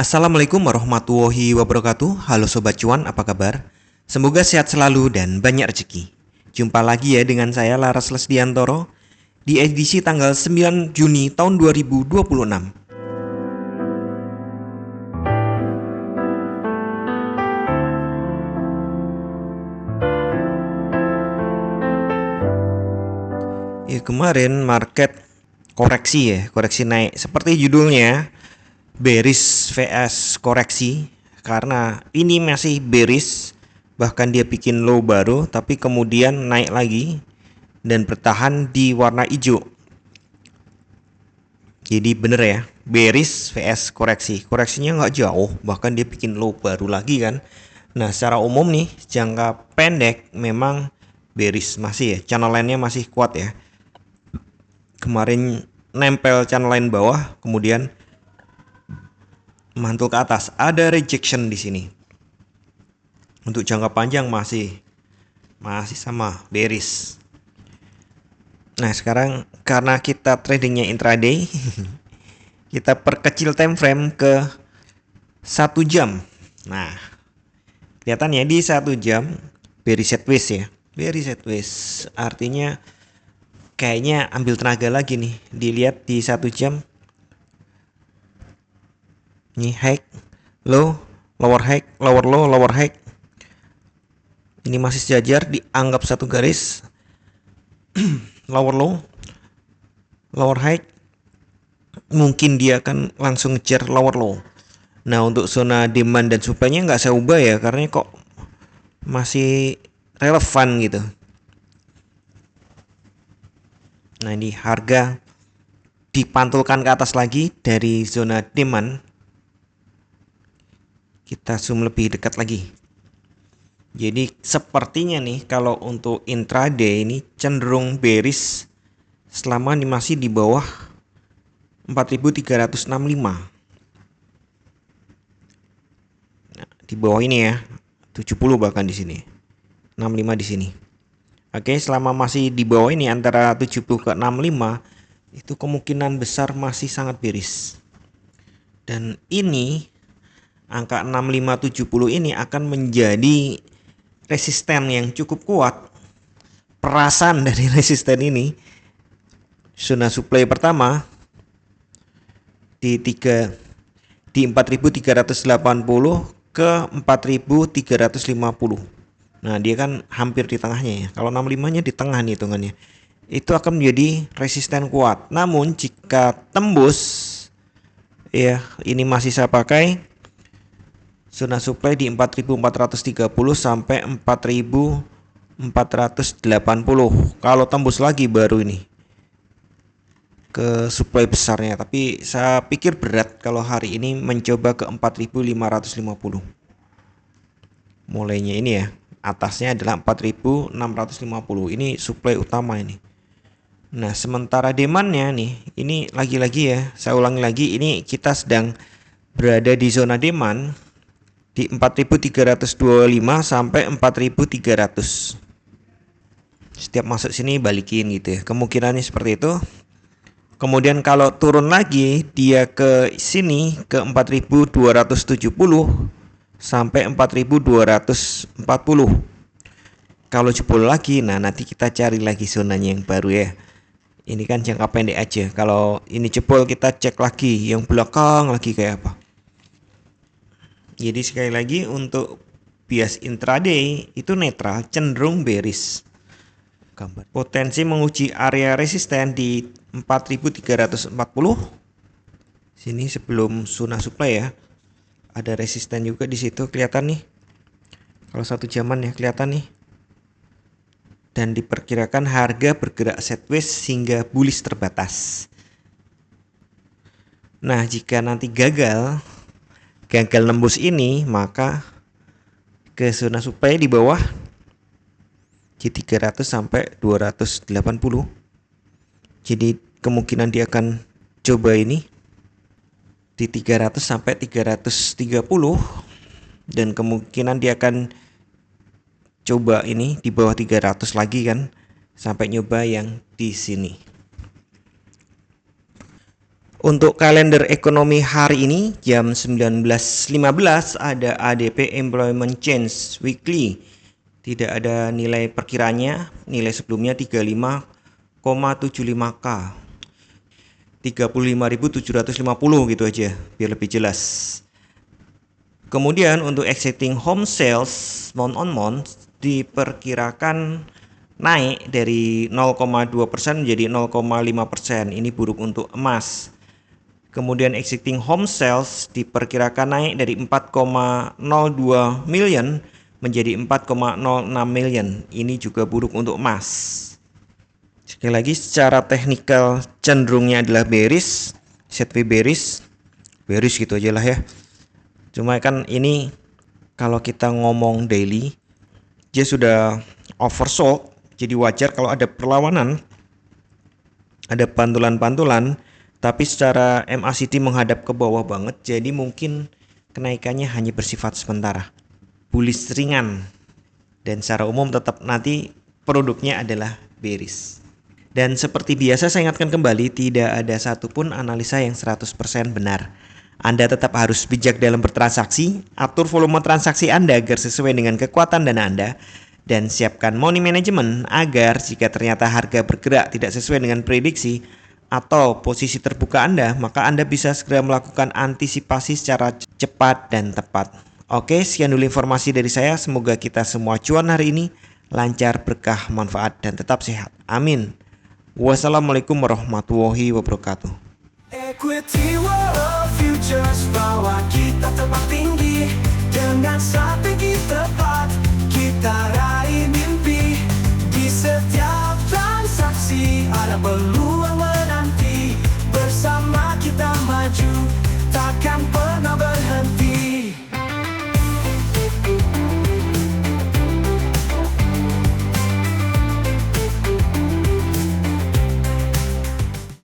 Assalamualaikum warahmatullahi wabarakatuh. Halo Sobat Cuan, apa kabar? Semoga sehat selalu dan banyak rezeki. Jumpa lagi ya dengan saya Laras Lesdiantoro di edisi tanggal 9 Juni tahun 2026. Ya, kemarin market koreksi naik seperti judulnya, bearish vs koreksi, karena ini masih bearish, bahkan dia bikin low baru tapi kemudian naik lagi dan bertahan di warna hijau. Jadi bener ya, bearish vs koreksi. Koreksinya nggak jauh, bahkan dia bikin low baru lagi kan. Nah, secara umum nih, jangka pendek memang bearish masih ya, channel line-nya masih kuat ya. Kemarin nempel channel line bawah, kemudian mantul ke atas. Ada rejection di sini. Untuk jangka panjang masih sama bearish. Nah, sekarang karena kita tradingnya intraday, kita perkecil time frame ke 1 jam. Nah, kelihatannya di 1 jam bearish sideways ya. Bearish sideways artinya kayaknya ambil tenaga lagi nih. Dilihat di 1 jam. Ini high, low, lower high, lower low, lower high. Ini masih sejajar, dianggap satu garis. Lower low, lower high. Mungkin dia akan langsung ngejar lower low. Nah, untuk zona demand dan supply-nya nggak saya ubah ya, karena kok masih relevan gitu. Nah, ini harga dipantulkan ke atas lagi dari zona demand. Kita zoom lebih dekat lagi. Jadi sepertinya nih kalau untuk intraday ini cenderung bearish selama ini masih di bawah 4.365. Nah, di bawah ini ya, 70 bahkan di sini. 65 di sini. Oke, selama masih di bawah ini antara 70 ke 65, itu kemungkinan besar masih sangat bearish. Dan ini angka 6570 ini akan menjadi resisten yang cukup kuat. Perasan dari resisten ini, zona supply pertama di 4.380 ke 4.350. Nah, dia kan hampir di tengahnya ya. Kalau 65-nya di tengah nih hitungannya. Itu akan menjadi resisten kuat. Namun jika tembus ya, ini masih saya pakai zona supply di 4.430 sampai 4.480. Kalau tembus lagi baru ini ke supply besarnya, tapi saya pikir berat kalau hari ini mencoba ke 4.550. Mulainya ini ya, atasnya adalah 4.650. Ini supply utama ini. Nah, sementara demandnya nih, ini lagi-lagi ya, saya ulangi lagi, ini kita sedang berada di zona demand di 4.325 sampai 4.300. Setiap masuk sini balikin gitu ya. Kemungkinannya seperti itu. Kemudian kalau turun lagi dia ke sini ke 4.270 sampai 4.240. Kalau jebol lagi, nah nanti kita cari lagi zonanya yang baru ya. Ini kan jangka pendek aja. Kalau ini jebol kita cek lagi yang belakang lagi kayak apa. Jadi sekali lagi untuk bias intraday itu netral, cenderung bearish. Potensi menguji area resisten di 4.340. Sini sebelum zona supply ya. Ada resisten juga di situ kelihatan nih. Kalau 1 jaman ya kelihatan nih. Dan diperkirakan harga bergerak sideways hingga bullish terbatas. Nah, jika nanti gagal nembus ini, maka ke zona supply di bawah di 300 sampai 280. Jadi kemungkinan dia akan coba ini di 300 sampai 330, dan kemungkinan dia akan coba ini di bawah 300 lagi kan, sampai nyoba yang di sini. Untuk kalender ekonomi hari ini jam 19.15 ada ADP Employment Change Weekly. Tidak ada nilai perkiranya, nilai sebelumnya 35,75K. 35.750 gitu aja biar lebih jelas. Kemudian untuk exiting home sales month on month diperkirakan naik dari 0,2% menjadi 0,5%. Ini buruk untuk emas. Kemudian exiting home sales diperkirakan naik dari 4,02 million menjadi 4,06 million. Ini juga buruk untuk emas. Sekali lagi secara teknikal cenderungnya adalah bearish, setway bearish gitu aja lah ya. Cuma kan ini kalau kita ngomong daily dia sudah oversold, jadi wajar kalau ada perlawanan, ada pantulan-pantulan. Tapi secara MACD menghadap ke bawah banget, jadi mungkin kenaikannya hanya bersifat sementara, bullish ringan, dan secara umum tetap nanti produknya adalah bearish. Dan seperti biasa saya ingatkan kembali, tidak ada satupun analisa yang 100% benar. Anda tetap harus bijak dalam bertransaksi, atur volume transaksi Anda agar sesuai dengan kekuatan dana Anda, dan siapkan money management agar jika ternyata harga bergerak tidak sesuai dengan prediksi atau posisi terbuka Anda, maka Anda bisa segera melakukan antisipasi secara cepat dan tepat. Oke, sekian dulu informasi dari saya. Semoga kita semua cuan hari ini lancar, berkah, manfaat, dan tetap sehat. Amin. Wassalamualaikum warahmatullahi wabarakatuh. Equity World Futures, bawa kita terbang tinggi dengan strategi tepat. Kita raih mimpi di setiap transaksi, ada peluang